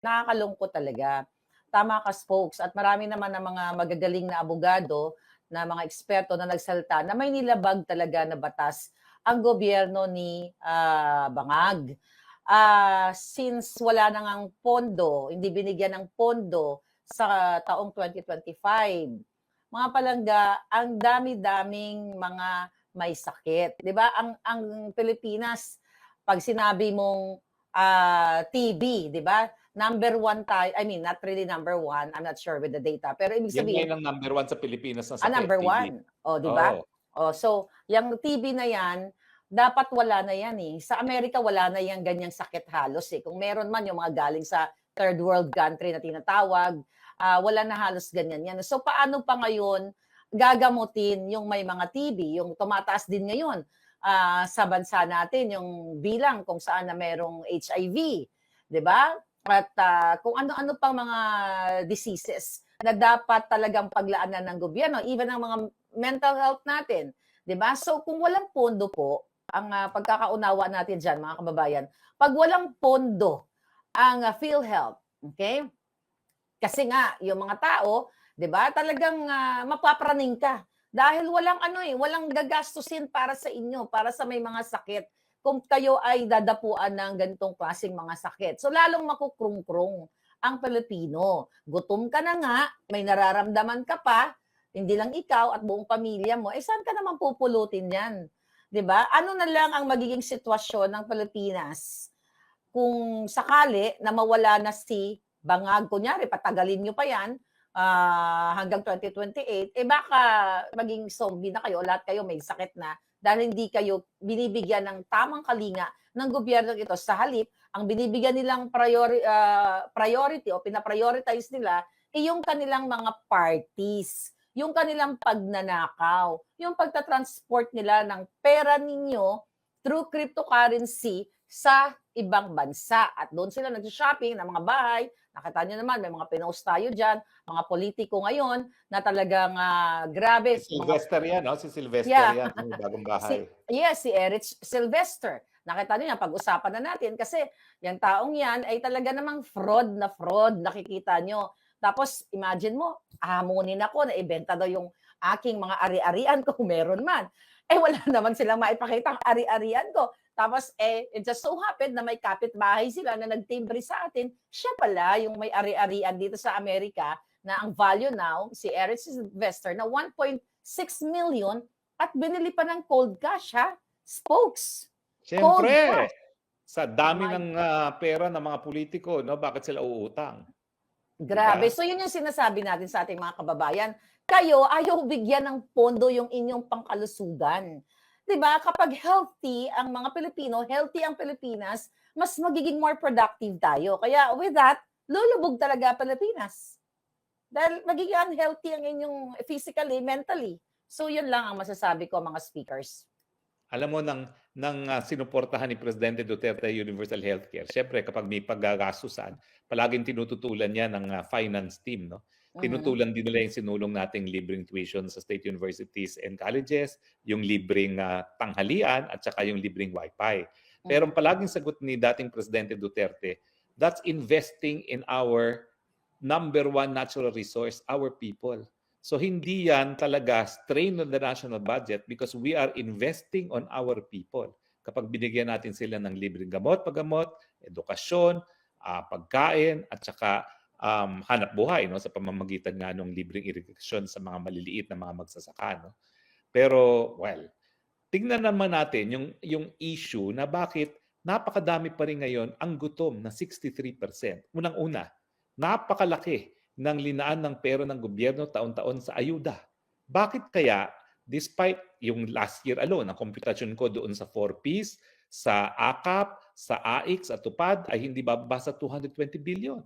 Nakakalungkot talaga. Tama ka, Spokes, at marami naman ng mga magagaling na abogado, na mga eksperto na nagsalita na may nilabag talaga na batas ang gobyerno ni Bangag. Since wala na ngang pondo, hindi binigyan ng pondo sa taong 2025, mga palangga, ang dami-daming mga may sakit. 'Di ba? Ang Pilipinas, pag sinabi mong TB, 'di ba? Number one tayo, I mean, not really number one, I'm not sure with the data, pero ibig Yan sabihin, ngayon ang number 1 sa Pilipinas na sakit, number TB. one. O, di ba? Oo. O, so, yung TB na yan, dapat wala na yan eh. Sa Amerika, wala na yan ganyang sakit halos eh. Kung meron man yung mga galing sa third world country na tinatawag, wala na halos ganyan yan. So, paano pa ngayon gagamutin yung may mga TB, yung tumataas din ngayon sa bansa natin, yung bilang kung saan na merong HIV, di ba? At kung ano-ano pang mga diseases na dapat talagang paglaanan ng gobyerno, even ang mga mental health natin, 'di ba? So kung walang pondo po, ang pagkakaunawa natin diyan, mga kababayan, pag walang pondo ang PhilHealth, okay? Kasi nga yung mga tao, 'di ba? Talagang mapapraning ka dahil walang walang gagastusin para sa inyo, para sa may mga sakit kung kayo ay dadapuan ng ganitong klaseng mga sakit. So lalong makukrung-krung ang Pilipino. Gutom ka na nga, may nararamdaman ka pa, hindi lang ikaw at buong pamilya mo, saan ka naman pupulutin yan? 'Di ba? Ano na lang ang magiging sitwasyon ng Pilipinas kung sakali na mawala na si Bangag, kunyari patagalin nyo pa yan hanggang 2028, baka maging zombie na kayo, lahat kayo may sakit na dahil hindi kayo binibigyan ng tamang kalinga ng gobyerno ito. Sa halip, ang binibigyan nilang priority o pinaprioritize nila yung kanilang mga parties, yung kanilang pagnanakaw, yung pagtatransport nila ng pera ninyo through cryptocurrency sa ibang bansa. At doon sila nag-shopping ng mga bahay. Nakita nyo naman, may mga pinost tayo dyan, mga politiko ngayon na talagang grabe. Si Sylvester yan, no? Si Sylvester Yeah. yan, yung bagong bahay. Si Eric Sylvester. Nakita niyo yan, pag-usapan na natin kasi yung taong yan ay talaga namang fraud na fraud, nakikita nyo. Tapos imagine mo, hamunin ako na ibenta daw yung aking mga ari-arian kung meron man. Wala naman silang maipakita ang ari-arian ko. Tapos it just so happened na may kapitbahay sila na nagtimbre sa atin. Siya pala yung may ari-arian dito sa Amerika na ang value now, si Eric Sylvester, na 1.6 million at binili pa ng cold cash, ha? Spokes. Siyempre, sa dami ng pera ng mga politiko, no? Bakit sila uutang? Grabe. Diba? So yun yung sinasabi natin sa ating mga kababayan. Kayo, ayaw bigyan ng pondo yung inyong pangkalusugan. 'Di ba? Kapag healthy ang mga Pilipino, healthy ang Pilipinas, mas magiging more productive tayo. Kaya with that, lulubog talaga Pilipinas. Dahil magiging unhealthy ang inyong physically, mentally. So yun lang ang masasabi ko, mga speakers. Alam mo, nang sinuportahan ni Presidente Duterte universal healthcare, syempre kapag may paggagastusan, palaging tinututulan niya ng finance team, no? Tinutulan din nila yung sinulong nating libreng tuition sa state universities and colleges, yung libreng tanghalian at saka yung libreng wifi. Pero ang palaging sagot ni dating Presidente Duterte, that's investing in our number one natural resource, our people. So hindi yan talaga strain on the national budget because we are investing on our people. Kapag binigyan natin sila ng libreng gamot, paggamot, edukasyon, pagkain, at saka hanap buhay, no, sa pamamagitan nga ng libreng irigasyon sa mga maliliit na mga magsasaka. No? Pero, well, tingnan naman natin yung issue na bakit napakadami pa rin ngayon ang gutom na 63%. Unang-una, napakalaki ng linaan ng pera ng gobyerno taon-taon sa ayuda. Bakit kaya, despite yung last year alone, ang computation ko doon sa 4Ps, sa AKAP, sa AIX at TUPAD ay hindi bababa sa 220 billion.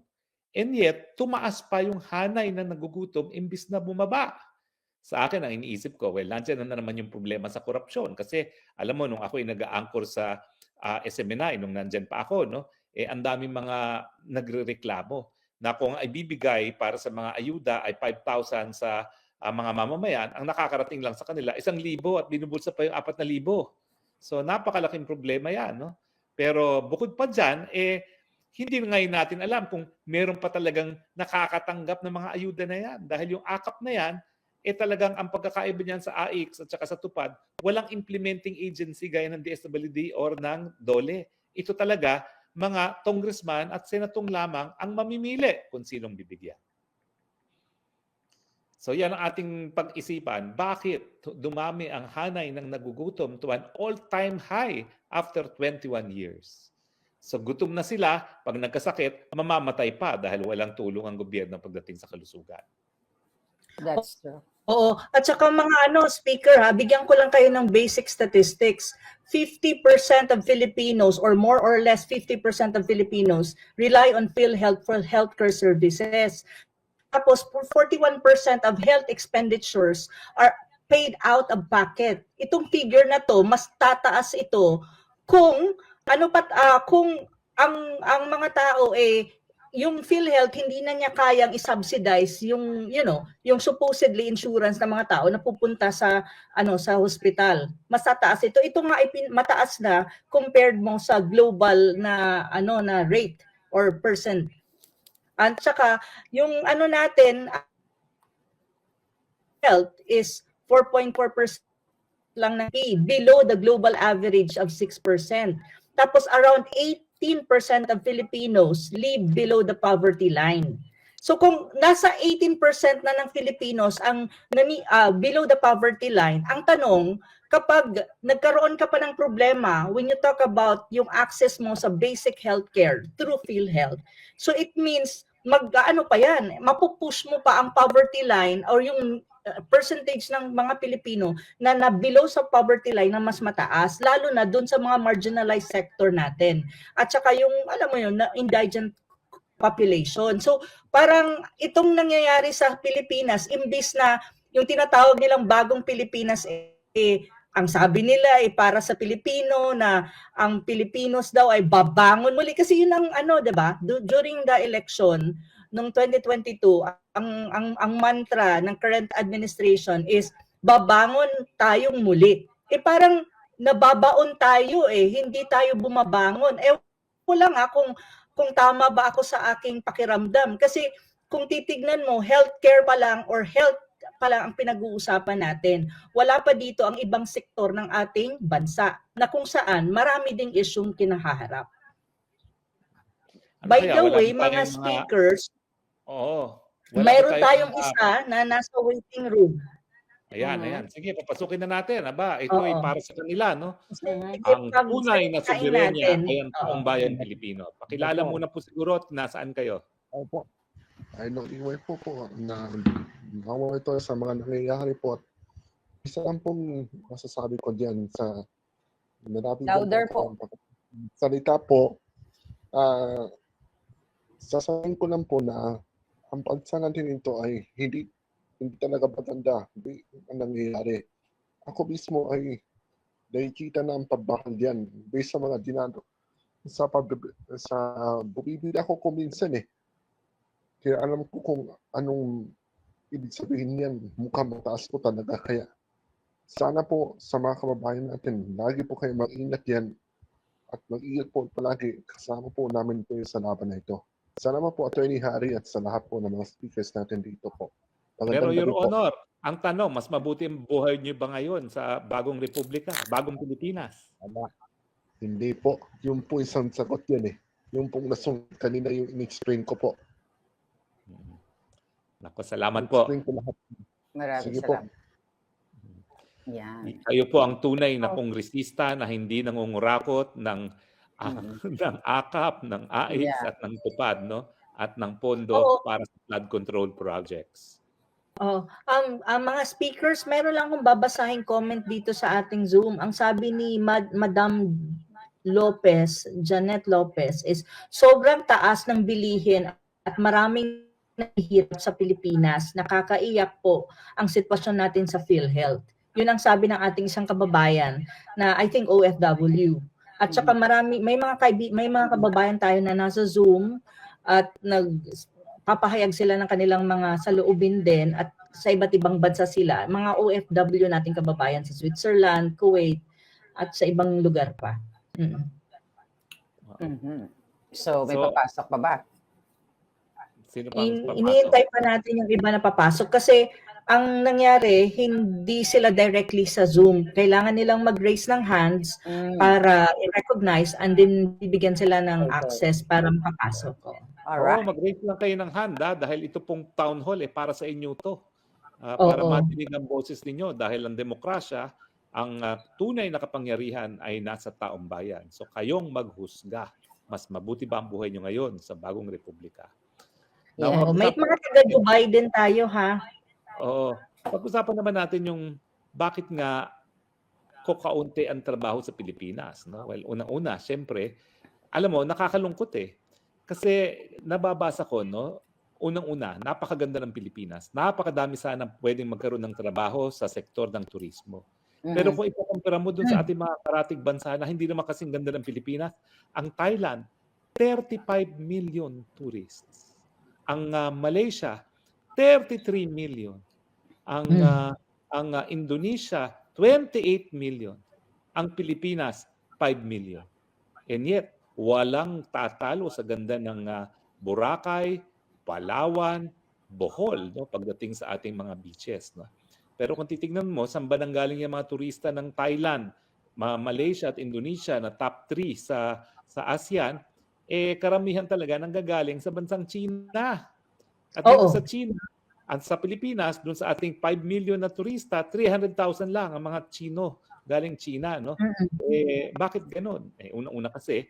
And yet, tumaas pa yung hanay na nagugutom imbis na bumaba. Sa akin, ang iniisip ko, well, nandiyan na naman yung problema sa korupsyon. Kasi, alam mo, nung ako ay nag-a-anchor sa SMNI, nung nandyan pa ako, no, ang daming mga nagre-reklamo na kung ibibigay para sa mga ayuda ay 5,000 sa mga mamamayan, ang nakakarating lang sa kanila 1,000 at binubulsa pa yung 4,000. So napakalaking problema yan. No? Pero bukod pa dyan, hindi ngayon natin alam kung meron pa talagang nakakatanggap ng mga ayuda na yan. Dahil yung AKAP na yan, talagang ang pagkakaiba niyan sa AIX at saka sa TUPAD, walang implementing agency gaya ng DSWD or ng DOLE. Ito talaga, mga congressman at senatong lamang ang mamimili kung sinong bibigyan. So yan ang ating pag-isipan. Bakit dumami ang hanay ng nagugutom to an all-time high after 21 years? So gutom na sila, pag nagkasakit, mamamatay pa dahil walang tulong ang gobyerno pagdating sa kalusugan. That's true. Oo. At saka mga speaker, bigyan ko lang kayo ng basic statistics. 50% of Filipinos or more or less 50% of Filipinos rely on PhilHealth for healthcare services. Tapos 41% of health expenditures are paid out of pocket. Itong figure na to, mas tataas ito kung kung ang mga tao yung PhilHealth hindi na niya kayang i-subsidize yung yung supposedly insurance ng mga tao na pupunta sa sa hospital. Mas tataas ito. Ito nga ay mataas na compared mo sa global na na rate or percent. At saka yung natin health is 4.4% lang na below the global average of 6%. Tapos around 18% of Filipinos live below the poverty line. So kung nasa 18% na ng Filipinos ang below the poverty line, ang tanong, kapag nagkaroon ka pa ng problema when you talk about yung access mo sa basic healthcare through PhilHealth, so it means pa yan, mapupush mo pa ang poverty line or yung percentage ng mga Pilipino na below sa poverty line na mas mataas, lalo na doon sa mga marginalized sector natin. At saka yung, alam mo yun, na indigent population. So, parang itong nangyayari sa Pilipinas, imbis na yung tinatawag nilang bagong Pilipinas, ang sabi nila para sa Pilipino na ang Pilipinos daw ay babangon muli. Kasi yun ang diba? During the election, noong 2022, ang mantra ng current administration is babangon tayong muli. Parang nababaon tayo hindi tayo bumabangon. Wala nga kung tama ba ako sa aking pakiramdam. Kasi kung titignan mo, healthcare pa lang or health pa lang ang pinag-uusapan natin. Wala pa dito ang ibang sektor ng ating bansa na kung saan marami ding isyong kinahaharap. By the way, mga speakers, mayroon tayong isa na nasa waiting room. Ayan. Sige, papasukin na natin. Ito ay para sa kanila, no? Ang Ang tunay na soberenya ay ang taong bayan Pilipino. Pakilala muna po siguro at nasaan kayo. Opo. Ay, iway po na nawa ito sa mga nangyayari po. Isa lang pong masasabi ko diyan sa Louder po. Salita po, sasabihin ko lang po na ang bansa natin ito ay hindi talaga maganda ang nangyayari. Ako mismo ay nakikita na ang pagbakal diyan based sa mga dinado sa bumibili ako kung minsan Kaya alam ko kung anong ibig sabihin niyan. Mukhang mataas po talaga. Kaya sana po sa mga kababayan natin, lagi po kayo mag-ingat yan. At mag-ingat po palagi. Kasama po namin po sa laban na ito. Salamat po, Attorney Harry, at sa lahat po ng mga speakers natin dito po. Pero Your Honor, ang tanong, mas mabuti ang buhay niyo ba ngayon sa bagong republika, bagong Pilipinas? Hindi po. Yung po isang sagot yan Yung pong kanina yung in-explain ko po. Naku, salamat po. Maraming salamat. Yan. Kayo po ang tunay na kongresista na hindi nangungurakot ng AKAP, ng AIX at ng TUPAD, no? At ng pondo para sa flood control projects. Ang mga speakers, meron lang akong babasahing comment dito sa ating Zoom. Ang sabi ni Madam Lopez, Janet Lopez, is sobrang taas ng bilihin at maraming nahihirap sa Pilipinas. Nakakaiyak po ang sitwasyon natin sa PhilHealth. Yun ang sabi ng ating isang kababayan na I think OFW. At saka may mga kababayan tayo na nasa Zoom at nagpapahayag sila ng kanilang mga saloobin din at sa iba't ibang bansa sila. Mga OFW nating kababayan sa Switzerland, Kuwait at sa ibang lugar pa. So, may So, papasok pa ba? sino pang papasok? Iniintay pa natin yung iba na papasok kasi ang nangyari, hindi sila directly sa Zoom. Kailangan nilang mag-raise ng hands para i-recognize and then bibigyan sila ng Okay. access para makapasok. Alright. Mag-raise lang kayo ng hand dahil ito pong town hall para sa inyo to. Para Oo. madinig ang boses ninyo dahil ang demokrasya, ang tunay na kapangyarihan ay nasa taong bayan. So kayong maghusga. Mas mabuti ba ang buhay nyo ngayon sa bagong republika? Now, Yeah. May mga taga-Dubai din tayo, ha? Oo. Pag-usapan naman natin yung bakit nga kaunti ang trabaho sa Pilipinas. No? Well, unang-una, syempre, alam mo, nakakalungkot eh. Kasi nababasa ko, no, unang-una, napakaganda ng Pilipinas. Napakadami sana pwedeng magkaroon ng trabaho sa sektor ng turismo. Pero kung ikukumpara mo dun sa ating mga karatig bansa na hindi naman kasing ganda ng Pilipinas, ang Thailand, 35 million tourists. Ang Malaysia, 33 million. Ang Indonesia, 28 million. Ang Pilipinas, 5 million. And yet, walang tatalo sa ganda ng Boracay, Palawan, Bohol, no, pagdating sa ating mga beaches. No? Pero kung titignan mo, saan ba nanggaling yung mga turista ng Thailand, Malaysia at Indonesia na top 3 sa ASEAN, karamihan talaga nanggagaling sa bansang China. At dito sa China, at sa Pilipinas, doon sa ating 5 million na turista, 300,000 lang ang mga Chino galing China. No? Bakit ganun? Una-una kasi,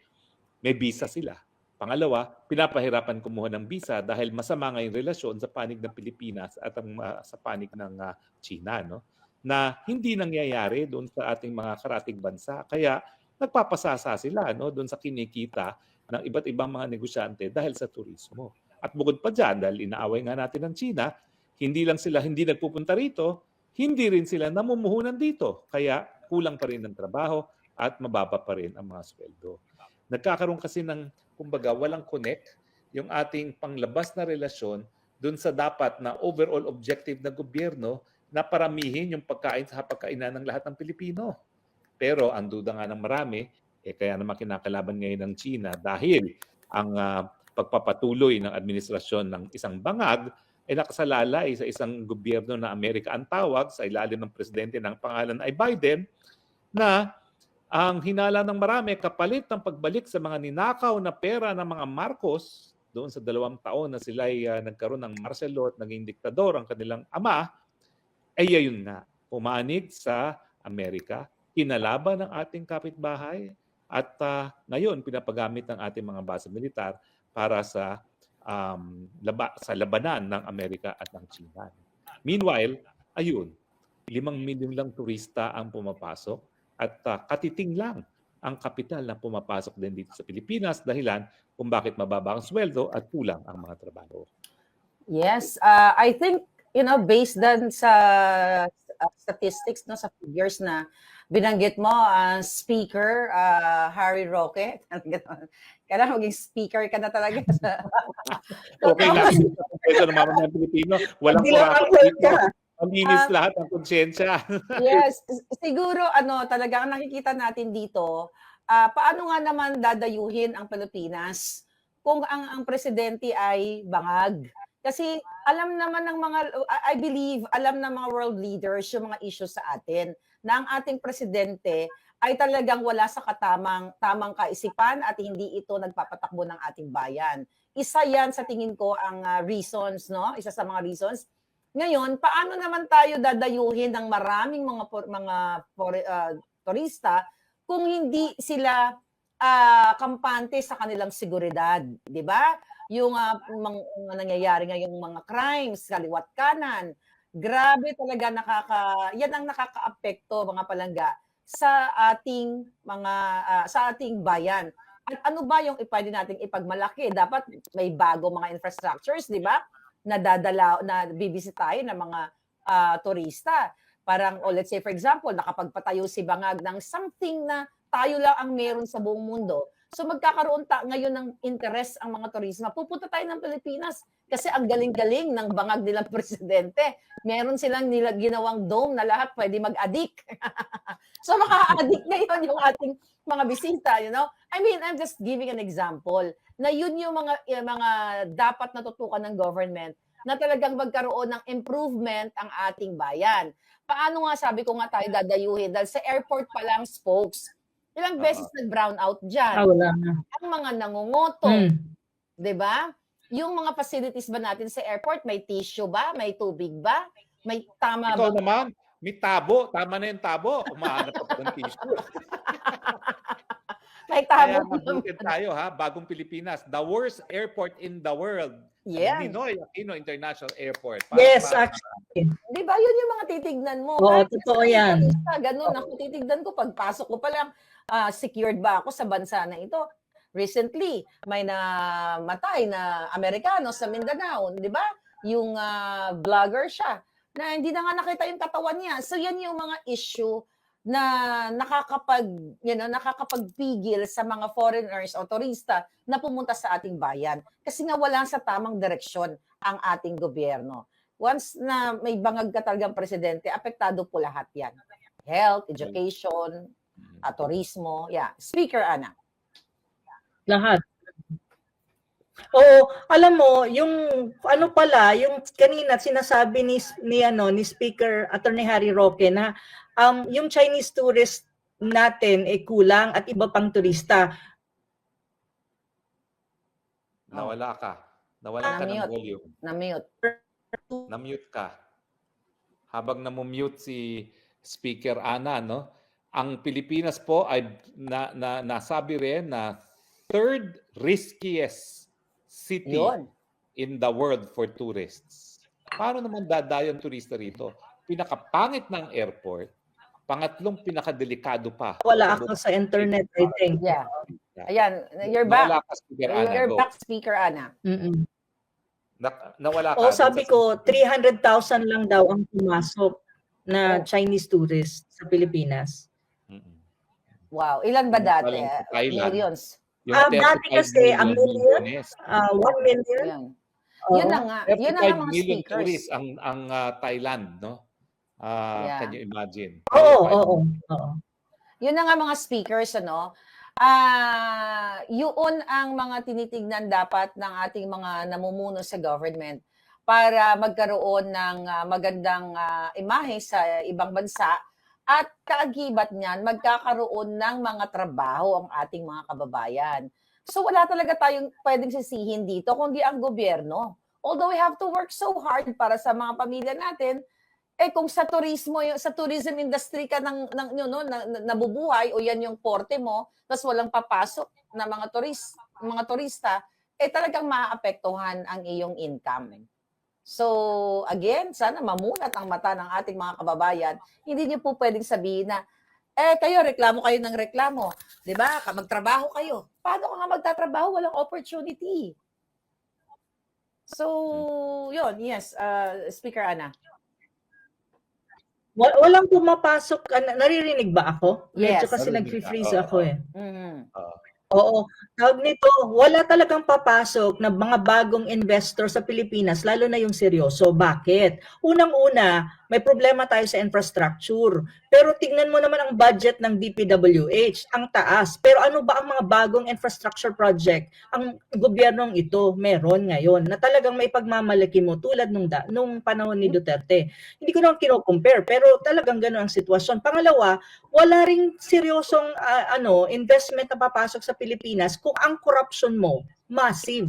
may visa sila. Pangalawa, pinapahirapan kumuha ng visa dahil masama nga yung relasyon sa panig ng Pilipinas at sa panig ng China, no? Na hindi nangyayari doon sa ating mga karatig bansa. Kaya nagpapasasa sila, no, doon sa kinikita ng iba't ibang mga negosyante dahil sa turismo. At bukod pa dyan, dahil inaaway nga natin ng China, hindi lang sila hindi nagpupunta rito, hindi rin sila namumuhunan dito. Kaya kulang pa rin ng trabaho at mababa pa rin ang mga sweldo. Nagkakaroon kasi ng, kumbaga, walang connect yung ating panglabas na relasyon dun sa dapat na overall objective na gobyerno na paramihin yung pagkain sa hapagkainan ng lahat ng Pilipino. Pero ang duda nga ng marami, kaya naman kinakalaban ngayon ng China dahil ang pagpapatuloy ng administrasyon ng isang bangag ay nakasalalay sa isang gobyerno na Amerika ang tawag sa ilalim ng presidente ng pangalan ay Biden na ang hinala ng marami kapalit ng pagbalik sa mga ninakaw na pera ng mga Marcos doon sa 2 taon na sila ay nagkaroon ng martial law at naging diktador ang kanilang ama, ay yun nga, pumanig sa Amerika, kinalaban ng ating kapitbahay at ngayon pinapagamit ng ating mga base militar para sa labanan ng Amerika at ng China. Meanwhile, ayun, 5 milyon lang turista ang pumapasok at katiting lang ang kapital na pumapasok din dito sa Pilipinas dahilan kung bakit mababa ang sweldo at kulang ang mga trabaho. Yes, I think, based dan sa statistics, no, sa figures na binanggit mo, Speaker Harry Roque, kailangan maging speaker ka na talaga. Okay lang sa Kongreso ng mga Pilipino, walang kurapot. Malinis lahat ang konsensya. Yes, siguro talaga ang nakikita natin dito, paano nga naman dadayuhin ang Pilipinas kung ang presidente ay bangag? Kasi alam naman ng mga, I believe, alam ng mga world leaders yung mga issues sa atin na ang ating presidente ay talagang wala sa tamang kaisipan at hindi ito nagpapatakbo ng ating bayan. Isa yan sa tingin ko ang reasons, no? Isa sa mga reasons. Ngayon, paano naman tayo dadayuhin ng maraming mga turista kung hindi sila kampante sa kanilang seguridad, 'di ba? Yung mga nangyayari ngayong mga crimes, kaliwat kanan, grabe talaga yan ang nakakaapekto, mga palangga, sa ating sa ating bayan. At ano ba yung pwede nating ipagmalaki? Dapat may bago mga infrastructures, 'di ba? Na bibisitahin ng mga turista. Parang, let's say for example, nakapagpatayo si Bangag ng something na tayo lang ang meron sa buong mundo. So magkakaroon ngayon ng interest ang mga turista. Pupunta tayo ng Pilipinas kasi ang galing-galing ng Bangag nilang presidente. Meron silang ginawang dome na lahat pwede mag-addict. So maka-addict ngayon yung ating mga bisita, I mean, I'm just giving an example. na yun yung mga dapat natutukan ng government na talagang magkaroon ng improvement ang ating bayan. Paano nga sabi ko nga tayo dadayuhin? Dahil sa airport pa lang spokes, ilang beses nag-brown out dyan. Wala na. Ang mga nangungoto, Mm. 'di ba? Yung mga facilities ba natin sa airport, may tissue ba? May tubig ba? May tama Ikaw ba? naman, may tabo. Tama na yung tabo. Umahanap pa ng tissue. May Kaya tama mabutin tayo ha, bagong Pilipinas. The worst airport in the world. Yes. Ninoy Aquino International Airport. Yes, actually. Di ba? Yun yung mga titignan mo. Oo, Kahit totoo sa yan. turista, ganun. Ako titignan ko, pagpasok ko pa lang, secured ba ako sa bansa na ito? Recently, may namatay na Amerikano sa Mindanao. Di ba? Yung vlogger siya na hindi na nga nakita yung katawan niya. So yan yung mga issue na nakakapagpigil sa mga foreigners o turista na pumunta sa ating bayan. Kasi nga wala sa tamang direksyon ang ating gobyerno. Once na may bangag ka talagang presidente, apektado po lahat yan. Health, education, turismo. Yeah. Speaker, Ana. Lahat. Oo, alam mo, yung ano pala, yung kanina sinasabi ni Speaker Attorney Harry Roque na yung Chinese tourist natin kulang at iba pang turista. Nawala ka. Nawala ka ng Na-mute. volume. Na-mute. Na-mute ka. Habang na-mute si Speaker Ana, no? Ang Pilipinas po ay nasabi rin na third riskiest city Yun. in the world for tourists. Paano naman dadayo ang turista rito? Pinakapangit ng airport, pangatlong pinakadelikado pa. Wala ako sa internet, I think. Yeah. Ayan, you're back. Nawala ka, Speaker Ana. You're Go. back, Speaker Ana. Mm-mm. Nawala ka. O sabi ko, 300,000 lang daw ang pumasok na Chinese tourist sa Pilipinas. Mm-mm. Wow. Ilan ba dati? Galing sa Thailand. Millions. Yung Dati 35 kasi, ang million, milyones. 1 million. Yan. Oo. Yun na nga. Yun na nga 35 mga million speakers. tourists ang Thailand, no? Yeah. Can you imagine? Oo. Yun na nga mga speakers, ano? Yun ang mga tinitignan dapat ng ating mga namumuno sa government para magkaroon ng magandang imahe sa ibang bansa at kaagibat niyan, magkakaroon ng mga trabaho ang ating mga kababayan. So wala talaga tayong pwedeng sisihin dito kundi ang gobyerno. Although we have to work so hard para sa mga pamilya natin, kung sa tourism industry ka nabubuhay o yan yung porte mo, tapos walang papasok na mga turista, talagang maaapektuhan ang iyong income. So, again, sana mamulat ang mata ng ating mga kababayan. Hindi niyo po pwedeng sabihin na, kayo, reklamo kayo ng reklamo. Diba? Magtrabaho kayo. Paano ka nga magtatrabaho? Walang opportunity. So, yun, yes. Speaker Ana. Walang pumapasok. Naririnig ba ako? Medyo Yes. kasi Narinig nag-freeze ka. ako eh. Mm. Oo. Tawag nito, wala talagang papasok na mga bagong investor sa Pilipinas, lalo na yung seryoso. Bakit? Unang-una, may problema tayo sa infrastructure. Pero tingnan mo naman ang budget ng DPWH, ang taas. Pero ano ba ang mga bagong infrastructure project ang gobyernong ito meron ngayon na talagang may pagmamalaki mo tulad nung panahon ni Duterte? Hindi ko naman kino-compare, pero talagang gano'n ang sitwasyon. Pangalawa, wala ring seryosong investment na papasok sa Pilipinas kung ang corruption mo massive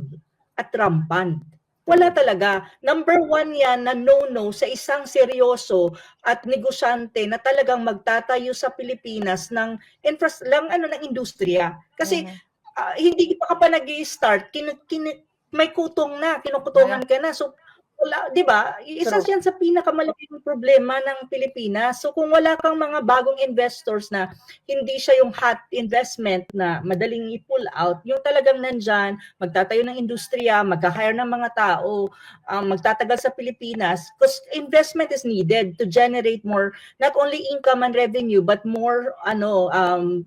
at rampant. Wala talaga. Number 1 yan na no-no sa isang seryoso at negosyante na talagang magtatayo sa Pilipinas ng industriya. Kasi hindi pa ka pa nag-i-start, may kutong na, kinukutungan ka na. So, wala, 'di ba? Isa yan sa pinakamalaking problema ng Pilipinas. So kung wala kang mga bagong investors na hindi siya yung hot investment na madaling i-pull out, yung talagang nandyan, magtatayo ng industriya, magka-hire ng mga tao, magtatagal sa Pilipinas, because investment is needed to generate more, not only income and revenue, but more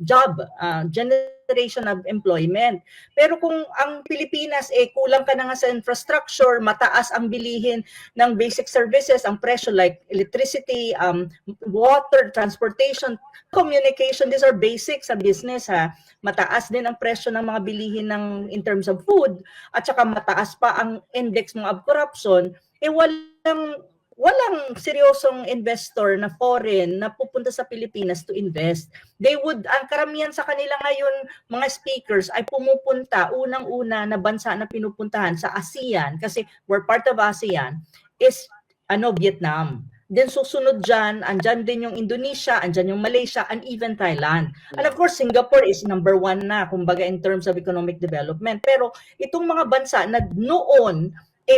job, generate generation of employment. Pero kung ang Pilipinas, kulang ka na nga sa infrastructure, mataas ang bilihin ng basic services, ang presyo like electricity, water, transportation, communication, these are basic sa business ha. Mataas din ang presyo ng mga bilihin in terms of food, at saka mataas pa ang index mo of corruption, walang seryosong investor na foreign na pupunta sa Pilipinas to invest. Ang karamihan sa kanila ngayon, mga speakers, ay pumupunta, unang-una na bansa na pinupuntahan sa ASEAN, kasi we're part of ASEAN, is Vietnam. Then susunod dyan, andyan din yung Indonesia, andyan yung Malaysia, and even Thailand. And of course, Singapore is number 1 na, kumbaga in terms of economic development. Pero itong mga bansa na noon,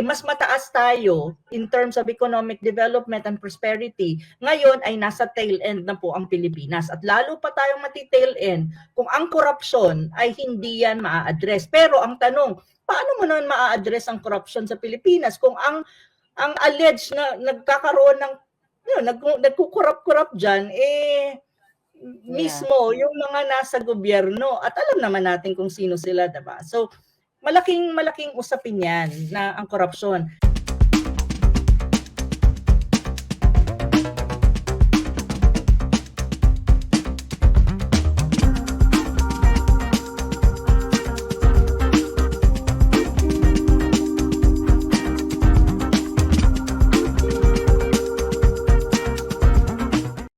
mas mataas tayo in terms of economic development and prosperity, ngayon ay nasa tail end na po ang Pilipinas. At lalo pa tayong mati-tail end kung ang korupsyon ay hindi yan maa-address. Pero ang tanong, paano mo naman maa-address ang korupsyon sa Pilipinas kung ang alleged na nagkakaroon ng nagkukurap-kurap dyan, mismo yung mga nasa gobyerno, at alam naman natin kung sino sila, diba? So, malaking usapin yan na ang korupsyon.